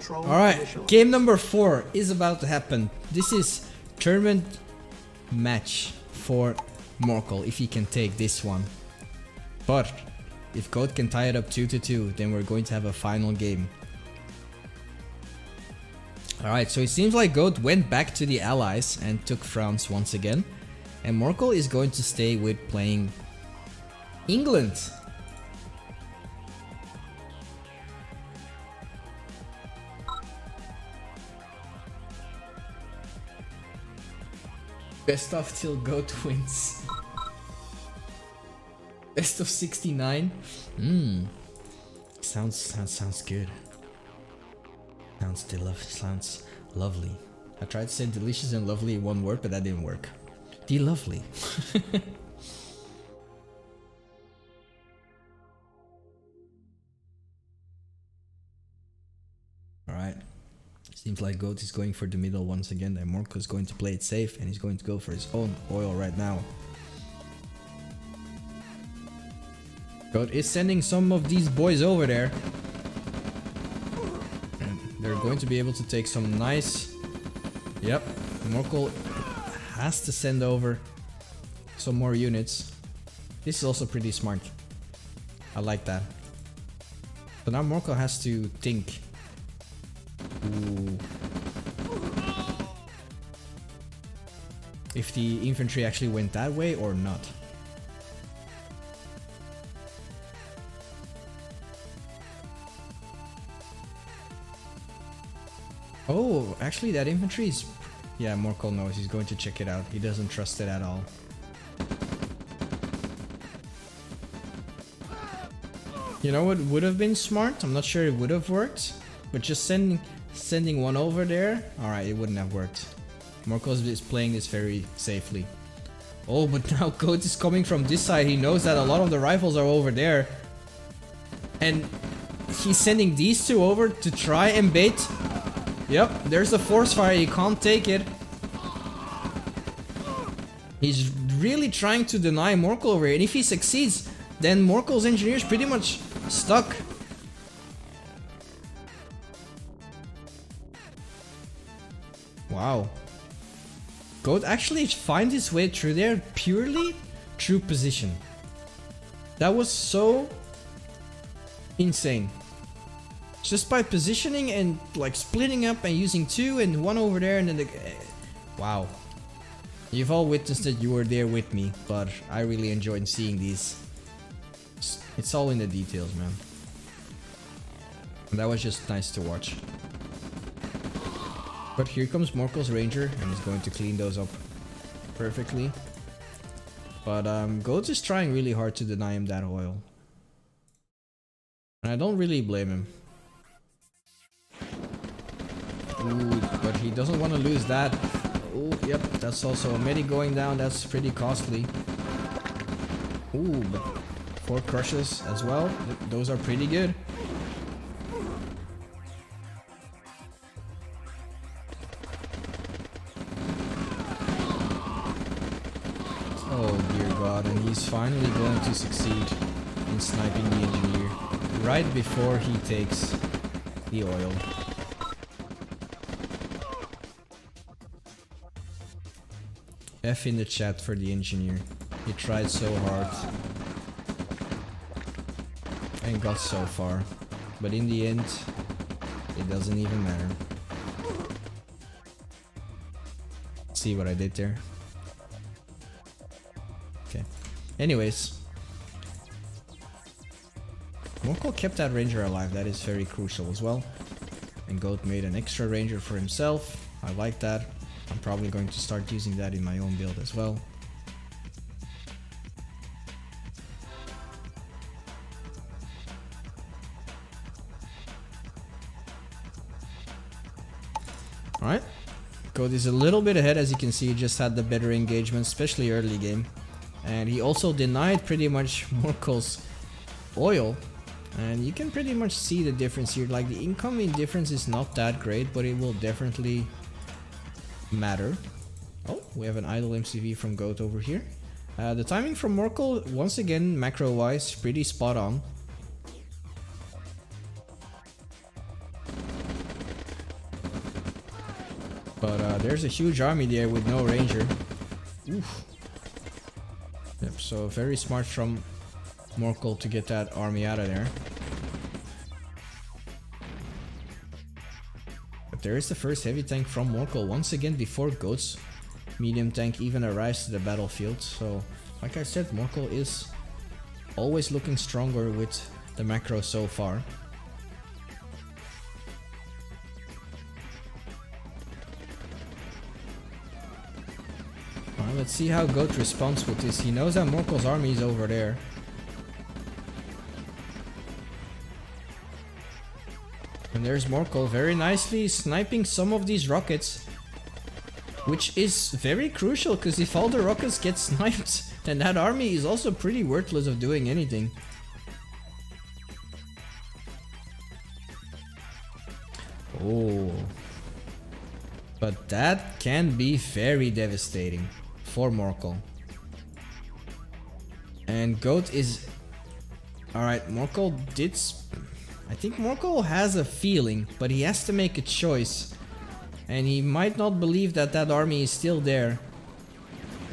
control. Alright, game number 4 is about to happen. This is tournament match for Morkel, if he can take this one. But if Goat can tie it up 2-2, then we're going to have a final game. Alright, so it seems like Goat went back to the Allies and took France once again. And Morkel is going to stay with playing England. Best of till Goat wins. Best of 69. Sounds good. Sounds lovely. I tried to say delicious and lovely in one word, but that didn't work. Lovely. Alright. Seems like Goat is going for the middle once again, and Morkel is going to play it safe, and he's going to go for his own oil right now. Goat is sending some of these boys over there. And they're going to be able to take some nice... Yep, Morkel has to send over some more units. This is also pretty smart. I like that. So now Morkel has to think. Ooh. If the infantry actually went that way or not. Oh, actually that infantry is... Yeah, Morkel knows he's going to check it out. He doesn't trust it at all. You know what would have been smart? I'm not sure it would have worked. But just sending one over there... Alright, it wouldn't have worked. Morkel is playing this very safely. Oh, but now Goat is coming from this side. He knows that a lot of the rifles are over there. And he's sending these two over to try and bait. Yep, there's the force fire. He can't take it. He's really trying to deny Morkel over here. And if he succeeds, then Morkel's engineer's pretty much stuck. Wow. Goat actually finds his way through there purely through position. That was so insane. Just by positioning and like splitting up and using two and one over there and then the... Wow. You've all witnessed it, you were there with me, but I really enjoyed seeing these. It's all in the details, man. And that was just nice to watch. But here comes Morkel's Ranger and he's going to clean those up perfectly. But Goat is trying really hard to deny him that oil. And I don't really blame him. Ooh, but he doesn't want to lose that. Oh, yep, that's also a medi going down. That's pretty costly. Ooh, but 4 crushes as well. Those are pretty good. Oh dear God, and he's finally going to succeed in sniping the engineer right before he takes the oil. F in the chat for the engineer. He tried so hard and got so far, but in the end it doesn't even matter. See what I did there? Okay. Anyways, Morkel kept that ranger alive. That is very crucial as well. And Goat made an extra ranger for himself. I like that. I'm probably going to start using that in my own build as well. Alright. Goat is a little bit ahead, as you can see. He just had the better engagement, especially early game. And he also denied pretty much Morkel's oil. And you can pretty much see the difference here. Like, the incoming difference is not that great, but it will definitely matter. Oh, we have an idle MCV from Goat over here. The timing from Morkel, once again, macro-wise, pretty spot on. But there's a huge army there with no ranger. Oof. Yep, so very smart from Morkel to get that army out of there. But there is the first heavy tank from Morkel once again before Goat's medium tank even arrives to the battlefield. So, like I said, Morkel is always looking stronger with the macro so far. Alright, let's see how Goat responds with this. He knows that Morkel's army is over there. And there's Morkel very nicely sniping some of these rockets, which is very crucial because if all the rockets get sniped, then that army is also pretty worthless of doing anything. Oh, but that can be very devastating for Morkel. And Goat is... Alright, Morkel did... I think Morkel has a feeling, but he has to make a choice. And he might not believe that that army is still there.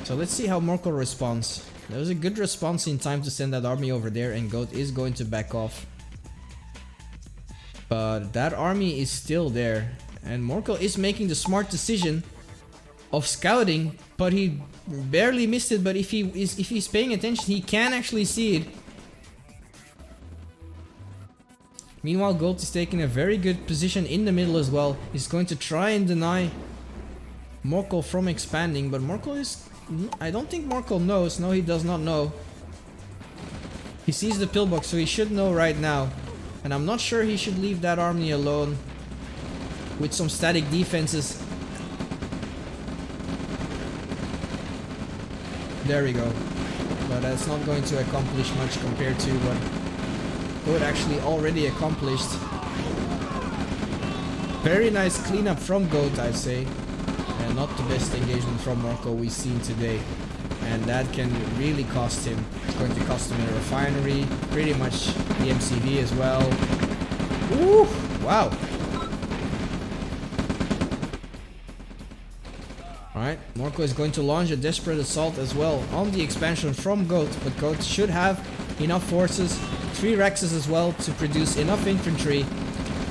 So let's see how Morkel responds. That was a good response in time to send that army over there, and Goat is going to back off. But that army is still there. And Morkel is making the smart decision of scouting, but he barely missed it. But if he's paying attention, he can actually see it. Meanwhile, Goat is taking a very good position in the middle as well. He's going to try and deny Morkel from expanding, but Morkel is... I don't think Morkel knows. No, he does not know. He sees the pillbox, so he should know right now. And I'm not sure he should leave that army alone with some static defenses. There we go. But that's not going to accomplish much compared to what Goat actually already accomplished. Very nice cleanup from Goat, I'd say. And not the best engagement from Morkel we've seen today. And that can really cost him. It's going to cost him a refinery, pretty much the MCV as well. Ooh, wow. Alright, Morkel is going to launch a desperate assault as well on the expansion from Goat, but Goat should have enough forces, 3 Rexes as well, to produce enough infantry,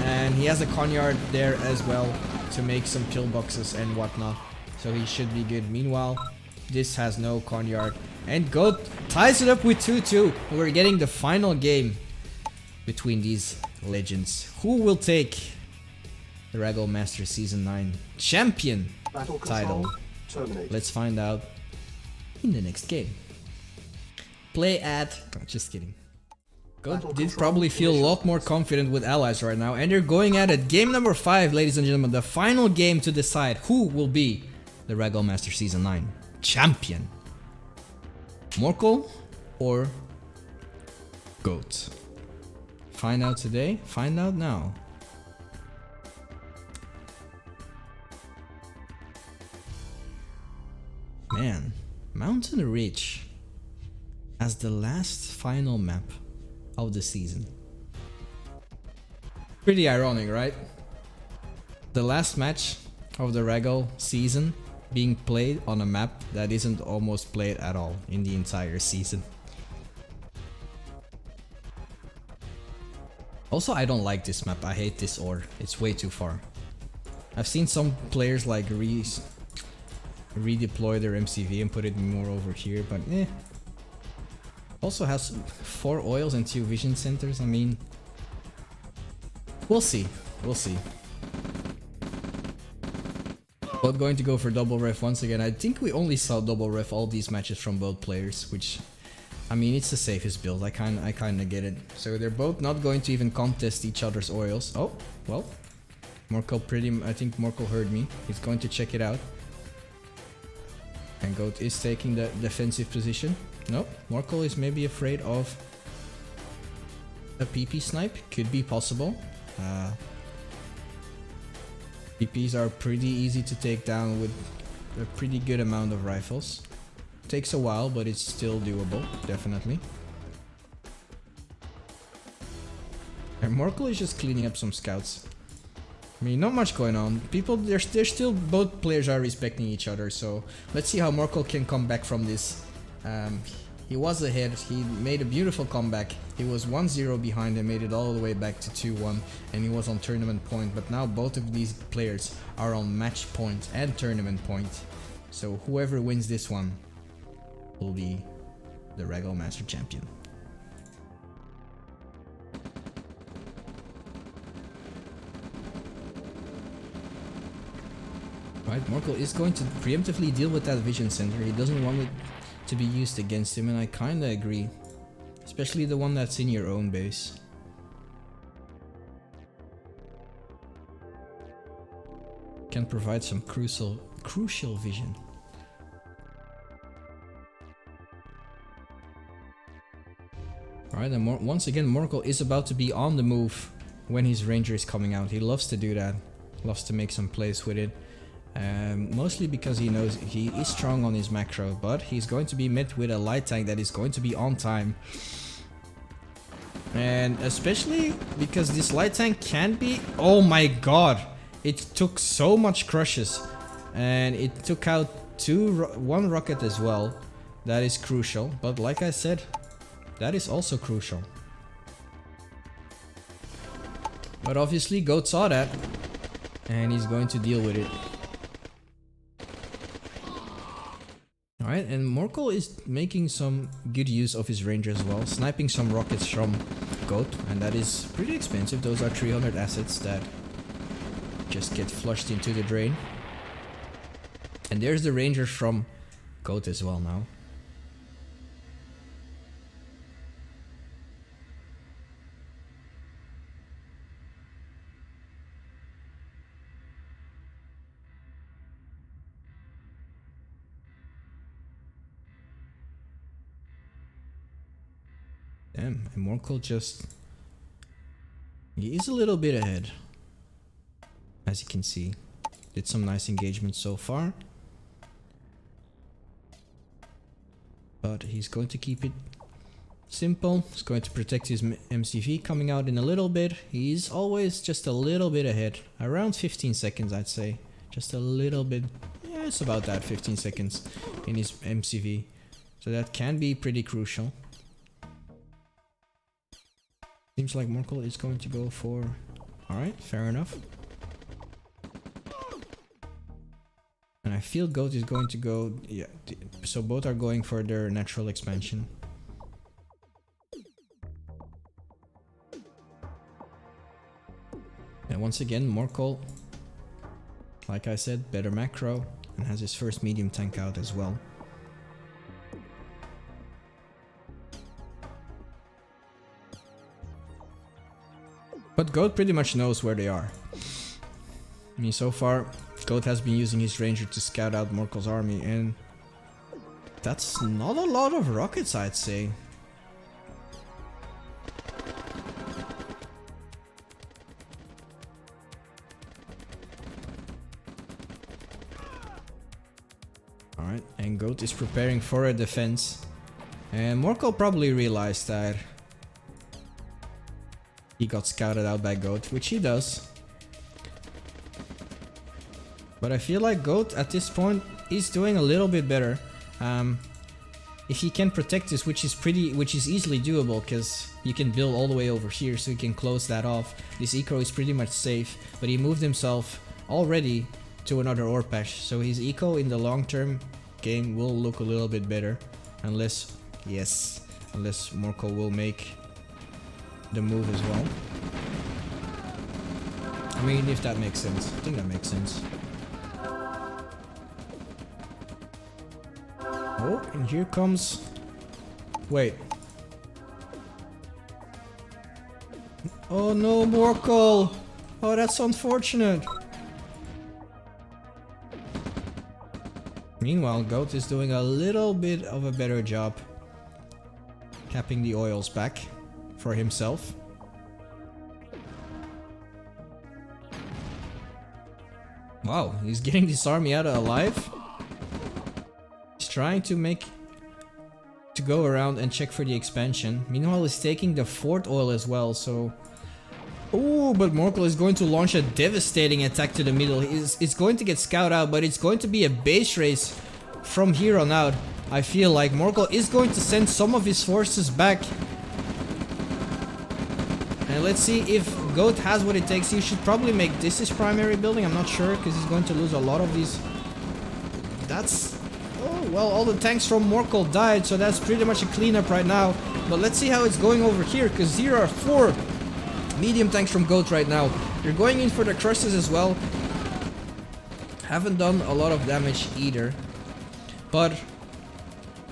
and he has a Conyard there as well to make some pillboxes and whatnot, so he should be good. Meanwhile, this has no Conyard, and Goat ties it up with 2-2. We're getting the final game between these legends. Who will take the Regal Master Season 9 champion title? Let's find out in the next game. Play at... Oh, just kidding. Goat did probably feel a lot more confident with allies right now, and they're going at it. Game number 5, ladies and gentlemen, the final game to decide who will be the Regal Master Season 9 champion. Morkel or Goat? Find out today, find out now. Man, Mountain Ridge as the last final map of the season. Pretty ironic, right? The last match of the Regal season being played on a map that isn't almost played at all in the entire season. Also, I don't like this map. I hate this ore. It's way too far. I've seen some players like redeploy their MCV and put it more over here, but eh. Also has 4 oils and 2 vision centers. I mean, we'll see. We'll see. Both going to go for double ref once again. I think we only saw double ref all these matches from both players, which, I mean, it's the safest build. I kind of get it. So they're both not going to even contest each other's oils. Oh, well, Morkel I think Morkel heard me. He's going to check it out. And Goat is taking the defensive position. Nope, Morkel is maybe afraid of a PP snipe. Could be possible. PPs are pretty easy to take down with a pretty good amount of rifles. Takes a while, but it's still doable, definitely. And Morkel is just cleaning up some scouts. I mean, not much going on. People, they're still, both players are respecting each other. So let's see how Morkel can come back from this. He was ahead, he made a beautiful comeback. He was 1-0 behind and made it all the way back to 2-1, and he was on tournament point. But now both of these players are on match point and tournament point. So whoever wins this one will be the Regal Master Champion. Right, Morkel is going to preemptively deal with that vision center. He doesn't want it to be used against him, and I kinda agree. Especially the one that's in your own base. Can provide some crucial vision. Alright, and once again Morkel is about to be on the move when his ranger is coming out. He loves to do that. Loves to make some plays with it. Mostly because he knows he is strong on his macro, but he's going to be met with a light tank that is going to be on time. And especially because this light tank can be... Oh my god! It took so much crushes. And it took out one rocket as well. That is crucial. But like I said, that is also crucial. But obviously Goat saw that. And he's going to deal with it. Alright, and Morkel is making some good use of his ranger as well, sniping some rockets from Goat, and that is pretty expensive. Those are 300 assets that just get flushed into the drain. And there's the ranger from Goat as well now. Damn, and Morkel just... He is a little bit ahead. As you can see. Did some nice engagement so far. But he's going to keep it simple. He's going to protect his MCV coming out in a little bit. He's always just a little bit ahead. Around 15 seconds I'd say. Just a little bit. Yeah, it's about that, 15 seconds in his MCV. So that can be pretty crucial. Seems like Morkel is going to go for... Alright, fair enough. And I feel Goat is going to go... Yeah, so both are going for their natural expansion. And once again, Morkel, like I said, better macro, and has his first medium tank out as well. But Goat pretty much knows where they are. I mean, so far, Goat has been using his ranger to scout out Morkel's army, and that's not a lot of rockets, I'd say. Alright, and Goat is preparing for a defense. And Morkel probably realized that he got scouted out by Goat, which he does. But I feel like Goat at this point is doing a little bit better. If he can protect this, which is easily doable, because you can build all the way over here, so he can close that off. This eco is pretty much safe, but he moved himself already to another ore patch, so his eco in the long-term game will look a little bit better, unless Morkel will make the move as well. I mean, if that makes sense. I think that makes sense. Oh, and here comes... Wait. Oh no, Morkel! Oh, that's unfortunate. Meanwhile, Goat is doing a little bit of a better job capping the oils back for himself. Wow, he's getting this army out alive. He's trying to go around and check for the expansion. Meanwhile, he's taking the fourth oil as well, so Oh, but Morkel is going to launch a devastating attack to the middle. It's going to get scout out, but it's going to be a base race from here on out. I feel like Morkel is going to send some of his forces back. And let's see if Goat has what it takes. He should probably make this his primary building. I'm not sure, because he's going to lose a lot of these. That's... Oh, well, all the tanks from Morkel died, so that's pretty much a cleanup right now. But let's see how it's going over here, because here are 4 medium tanks from Goat right now. They're going in for the crushes as well. Haven't done a lot of damage either. But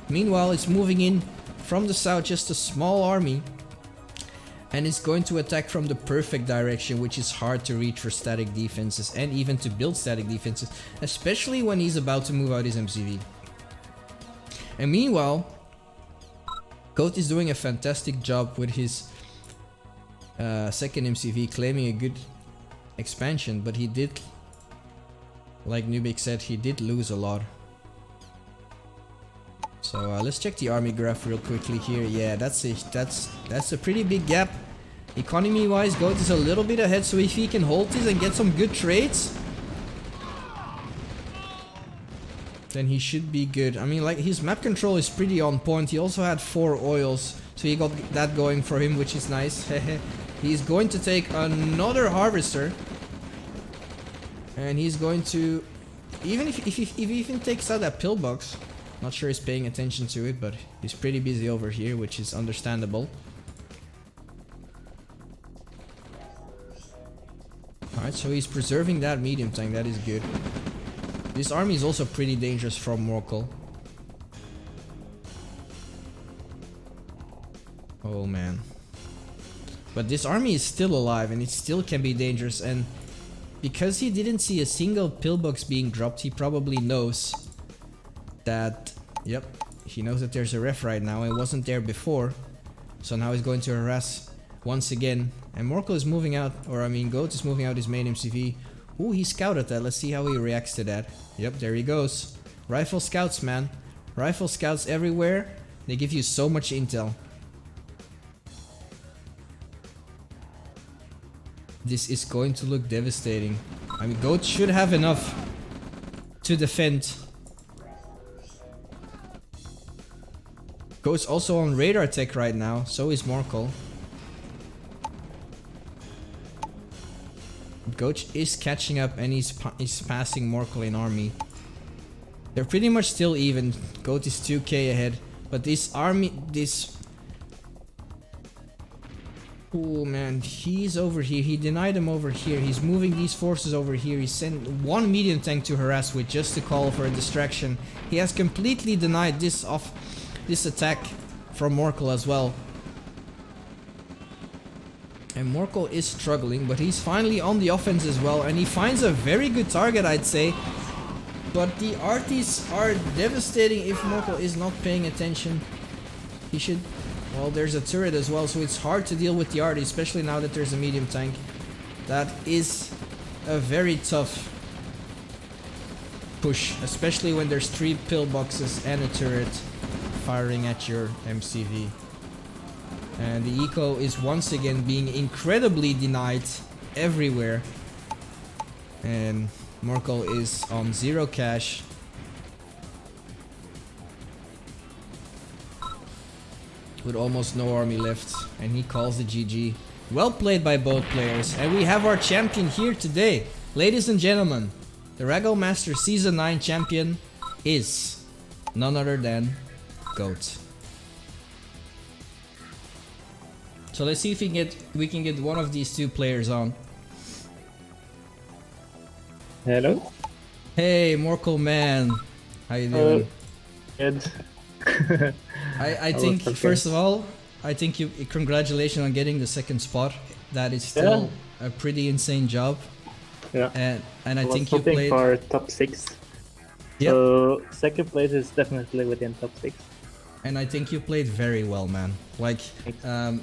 meanwhile, it's moving in from the south, just a small army. And it's going to attack from the perfect direction, which is hard to reach for static defenses and even to build static defenses, especially when he's about to move out his MCV. And meanwhile, Goat is doing a fantastic job with his second MCV, claiming a good expansion, but he did, like Nubik said, he did lose a lot. So let's check the army graph real quickly here. Yeah, that's a pretty big gap. Economy wise, Goat is a little bit ahead, so if he can hold this and get some good trades, then he should be good. I mean, like, his map control is pretty on point. He also had 4 oils, so he got that going for him, which is nice. He's going to take another harvester, and he's going to, even if he even takes out that pillbox, not sure he's paying attention to it, but he's pretty busy over here, which is understandable. Alright, so he's preserving that medium tank, that is good. This army is also pretty dangerous from Morkel. Oh man. But this army is still alive and it still can be dangerous, and because he didn't see a single pillbox being dropped, he probably knows that, yep, he knows that there's a ref right now. It wasn't there before, so now he's going to harass once again. And Morkel is moving out, or I mean Goat is moving out his main MCV. Ooh, he scouted that. Let's see how he reacts to that. Yep, there he goes. Rifle scouts, man. Rifle scouts everywhere. They give you so much intel. This is going to look devastating. I mean, Goat should have enough to defend. Goat's also on radar tech right now, so is Morkel. Goat is catching up and he's passing Morkel in army. They're pretty much still even. Goat is 2k ahead, but this army, oh man, he's over here. He denied him over here. He's moving these forces over here. He sent 1 medium tank to harass with just to call for a distraction. He has completely denied this attack from Morkel as well. And Morkel is struggling, but he's finally on the offense as well, and he finds a very good target, I'd say. But the arties are devastating if Morkel is not paying attention. He should... Well, there's a turret as well, so it's hard to deal with the arty, especially now that there's a medium tank. That is a very tough push, especially when there's 3 pillboxes and a turret firing at your MCV. And the eco is once again being incredibly denied everywhere. And Morkel is on 0 cash. With almost no army left. And he calls the GG. Well played by both players. And we have our champion here today. Ladies and gentlemen, the Raggle Master Season 9 champion is none other than Goat. So let's see if we can get one of these 2 players on. Hello. Hey, Morkel man, how you doing? Good. I think first of all, I think congratulations on getting the 2nd spot. That is still a pretty insane job. Yeah. And I think you played for top 6. Yep. So 2nd place is definitely within top 6. And I think you played very well, man. Like,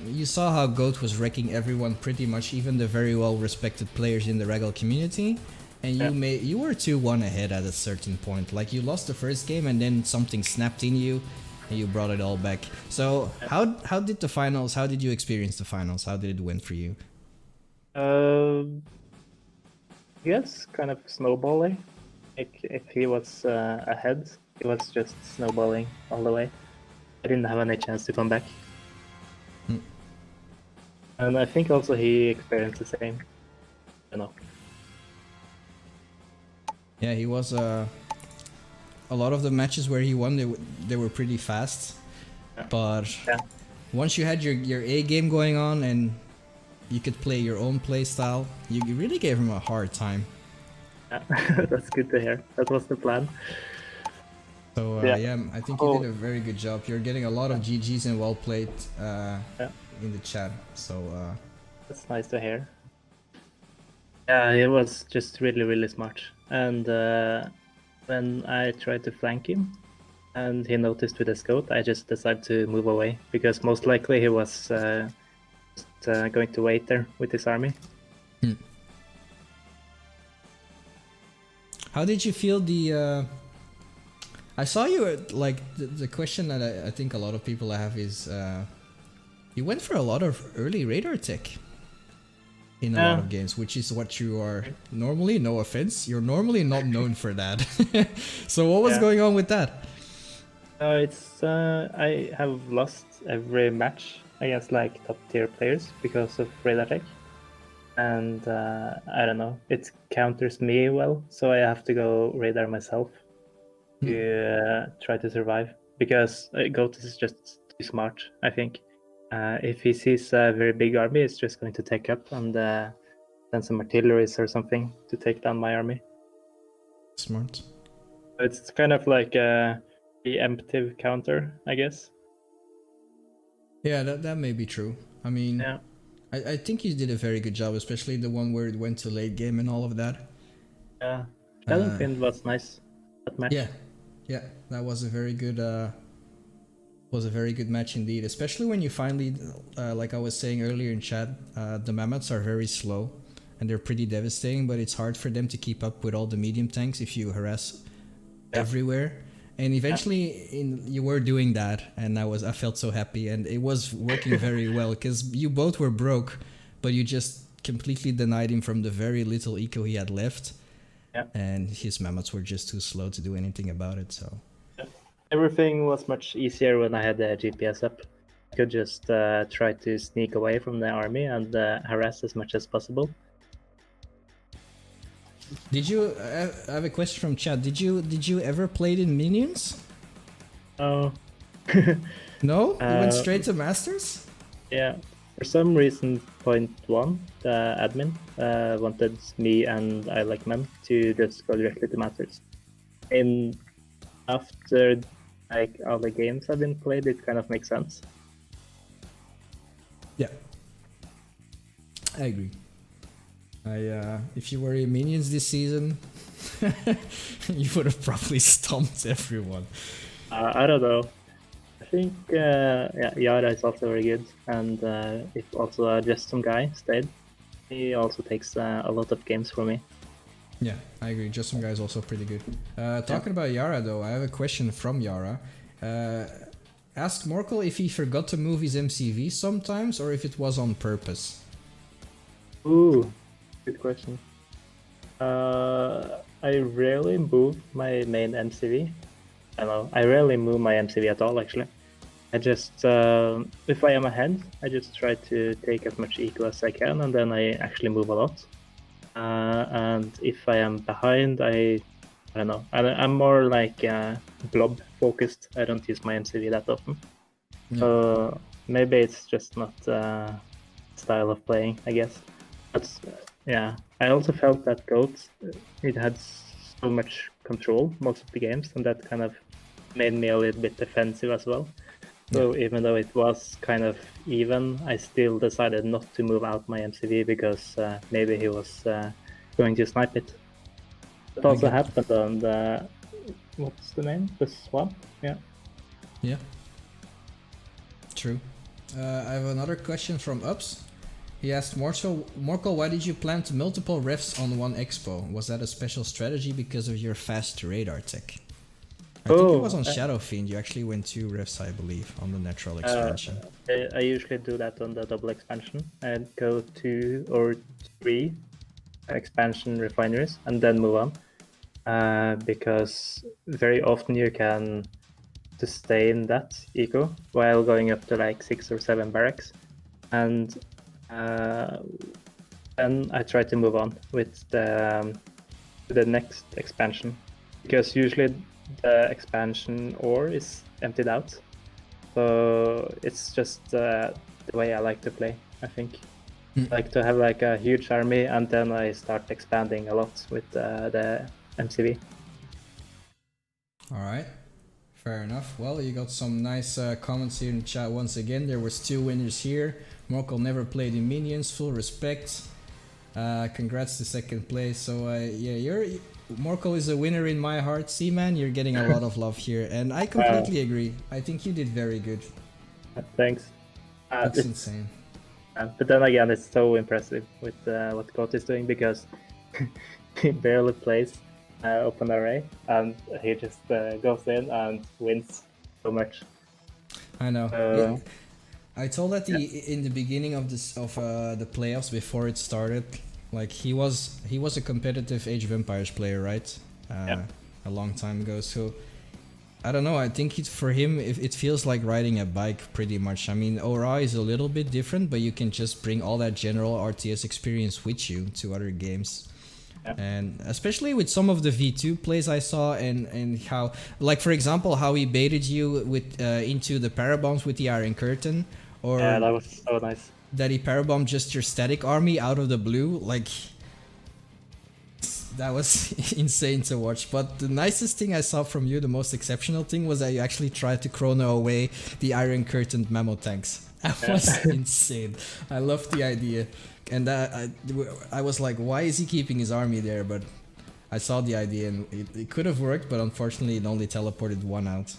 you saw how Goat was wrecking everyone pretty much, even the very well respected players in the Raggle community. And you were 2-1 ahead at a certain point. Like, you lost the first game and then something snapped in you and you brought it all back. So how did the finals, how did you experience the finals? How did it went for you? Yes, kind of snowballing. Like if he was ahead, he was just snowballing all the way. I didn't have any chance to come back. And I think also he experienced the same. I don't know. Yeah, he was a lot of the matches where he won, they were pretty fast. Yeah. But Yeah. once you had your A game going on and you could play your own play style, you really gave him a hard time. Yeah. That's good to hear. That was the plan. So yeah, I think you did a very good job. You're getting a lot of GGs and well played in the chat. So that's nice to hear. Yeah, he was just really smart. And when I tried to flank him, and he noticed with the scout, I just decided to move away because most likely he was just going to wait there with his army. How did you feel the? I saw you like the question that I think a lot of people have is you went for a lot of early radar tech in a lot of games, which is what you are normally. No offense, you're normally not known for that. So what was going on with that? It's I have lost every match against like top tier players because of radar tech, and I don't know, it counters me well, so I have to go radar myself to try to survive because Goat is just too smart. I think if he sees a very big army, it's just going to take up and send some artilleries or something to take down my army. Smart. It's kind of like a preemptive counter, I guess. Yeah, that may be true. I mean, Yeah. I think you did a very good job, especially the one where it went to late game and all of that. Yeah, Klepacki was nice that match. Yeah, that was a very good match indeed. Especially when you finally, like I was saying earlier in chat, the mammoths are very slow and they're pretty devastating. But it's hard for them to keep up with all the medium tanks if you harass everywhere. And eventually, you were doing that, and I felt so happy, and it was working very well because you both were broke, but you just completely denied him from the very little eco he had left. Yeah. And his mammoths were just too slow to do anything about it. So everything was much easier when I had the GPS up. I could just try to sneak away from the army and harass as much as possible. Did you? I have a question from chat. Did you ever play it in minions? Oh. No, you went straight to masters. Yeah, for some reason, Point1, the admin, wanted me and I Like Men to just go directly to masters. And after like all the games have been played, it kind of makes sense. Yeah, I agree. If you were in minions this season, you would have probably stomped everyone. I don't know. I think Yara is also very good, and if also just some guy stayed, he also takes a lot of games for me. Yeah, I agree. Just some guy is also pretty good. Talking about Yara though, I have a question from Yara. Ask Morkel if he forgot to move his MCV sometimes, or if it was on purpose. Ooh. Good question. I rarely move my main MCV. I don't know. I rarely move my MCV at all, actually. I just, if I am ahead, I just try to take as much eco as I can, and then I actually move a lot. And if I am behind, I don't know. I'm more like blob focused. I don't use my MCV that often. Yeah. So maybe it's just not style of playing, I guess. But yeah, I also felt that Goat, it had so much control most of the games, and that kind of made me a little bit defensive as well. So even though it was kind of even, I still decided not to move out my MCV because maybe he was going to snipe it. It also happened on the, what's the name? The swamp? Yeah. Yeah. True. I have another question from Ups. He asked, Morkel, why did you plant multiple refs on one expo? Was that a special strategy because of your fast radar tech? I think it was on Shadow Fiend. You actually went 2 rifts, I believe, on the natural expansion. I usually do that on the double expansion. I go 2 or 3 expansion refineries and then move on. Because very often you can sustain that eco while going up to like 6 or 7 barracks. And then I try to move on with the next expansion. Because usually the expansion ore is emptied out. So it's just the way I like to play, I think. I like to have like a huge army and then I start expanding a lot with the MCV. Alright, fair enough. Well, you got some nice comments here in the chat once again. There was 2 winners here. Morkel never played in minions, full respect. Congrats to 2nd place. So yeah, Morkel is a winner in my heart. See, man, you're getting a lot of love here, and I completely agree. I think you did very good. Thanks. That's insane. But then again, it's so impressive with what Goat is doing because he barely plays OpenRA and he just goes in and wins so much. I know. Yeah. I told that in the beginning of the playoffs before it started. Like he was a competitive Age of Empires player, right? A long time ago. So I don't know. I think for him, it feels like riding a bike pretty much. I mean, ORA is a little bit different, but you can just bring all that general RTS experience with you to other games. Yeah. And especially with some of the V2 plays I saw, and how, like for example, how he baited you with into the parabombs with the Iron Curtain, or yeah, that was so nice. That he parabombed just your static army out of the blue, like that was insane to watch. But the nicest thing I saw from you, the most exceptional thing, was that you actually tried to chrono away the Iron Curtain Memo tanks. That was insane. I loved the idea. And I was like, why is he keeping his army there? But I saw the idea and it could have worked, but unfortunately it only teleported 1 out.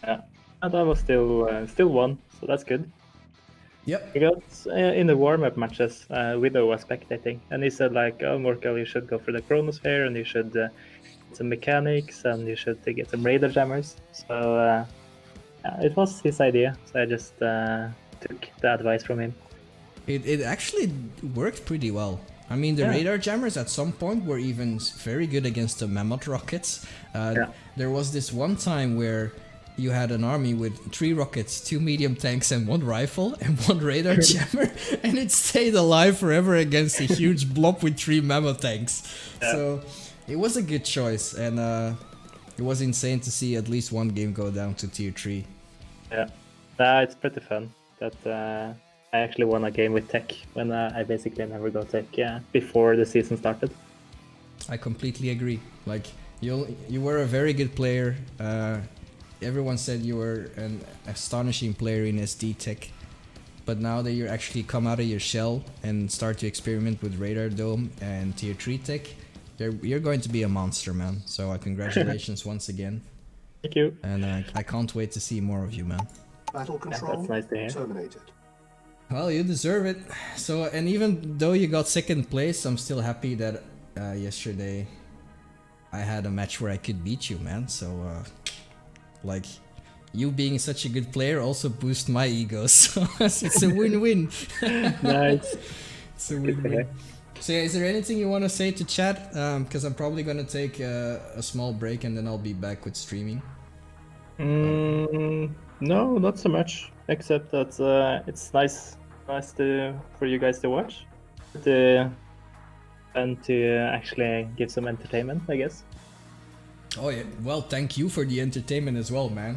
Yeah, and that was still 1, so that's good. Yep. Because in the warm-up matches, Widow was spectating, and he said like, "Oh, Morkel, you should go for the Chronosphere, and you should get some mechanics, and you should get some radar jammers." So it was his idea, so I just took the advice from him. It actually worked pretty well. I mean, the radar jammers at some point were even very good against the mammoth rockets. There was this one time where you had an army with 3 rockets, 2 medium tanks and 1 rifle and 1 radar jammer, and it stayed alive forever against a huge blob with 3 mammoth tanks. Yeah. So it was a good choice, and it was insane to see at least 1 game go down to tier 3. Yeah, it's pretty fun. That I actually won a game with tech when I basically never got tech before the season started. I completely agree. Like you were a very good player. Everyone said you were an astonishing player in SD tech, but now that you're actually come out of your shell and start to experiment with Radar Dome and tier 3 tech, you're going to be a monster, man. So congratulations once again. Thank you. And I can't wait to see more of you, man. Battle control that's nice to hear. terminated. Well, you deserve it. So, and even though you got 2nd place, I'm still happy that yesterday I had a match where I could beat you, man. So, like, you being such a good player also boosts my ego, so it's a win-win. Nice. It's a win-win. So yeah, is there anything you want to say to chat? Because I'm probably going to take a small break and then I'll be back with streaming. No, not so much. Except that it's nice for you guys to watch. And to actually give some entertainment, I guess. Oh yeah, well, thank you for the entertainment as well, man.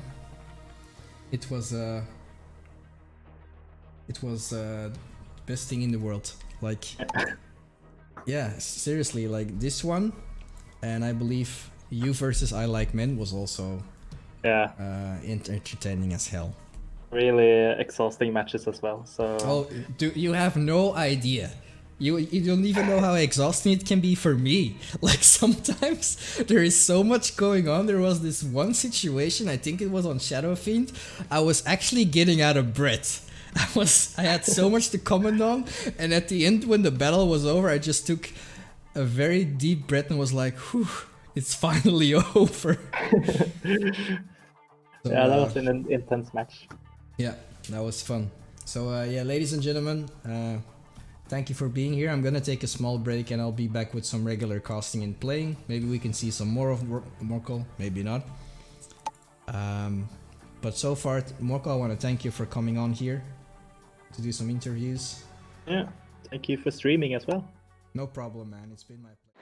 It was best thing in the world. Like, yeah, seriously, like this one, and I believe you versus I Like Men was also entertaining as hell. Really exhausting matches as well. So. Oh, you have no idea. You don't even know how exhausting it can be for me. Like sometimes there is so much going on. There was this one situation, I think it was on Shadow Fiend. I was actually getting out of breath. I had so much to comment on, and at the end when the battle was over, I just took a very deep breath and was like, whew, It's finally over. So, Yeah, that was an intense match. Yeah, that was fun. So yeah, ladies and gentlemen, thank you for being here. I'm gonna take a small break and I'll be back with some regular casting and playing. Maybe we can see some more of Morkel, maybe not. But so far, Morkel, I want to thank you for coming on here to do some interviews. Yeah, thank you for streaming as well. No problem, man. It's been my pleasure.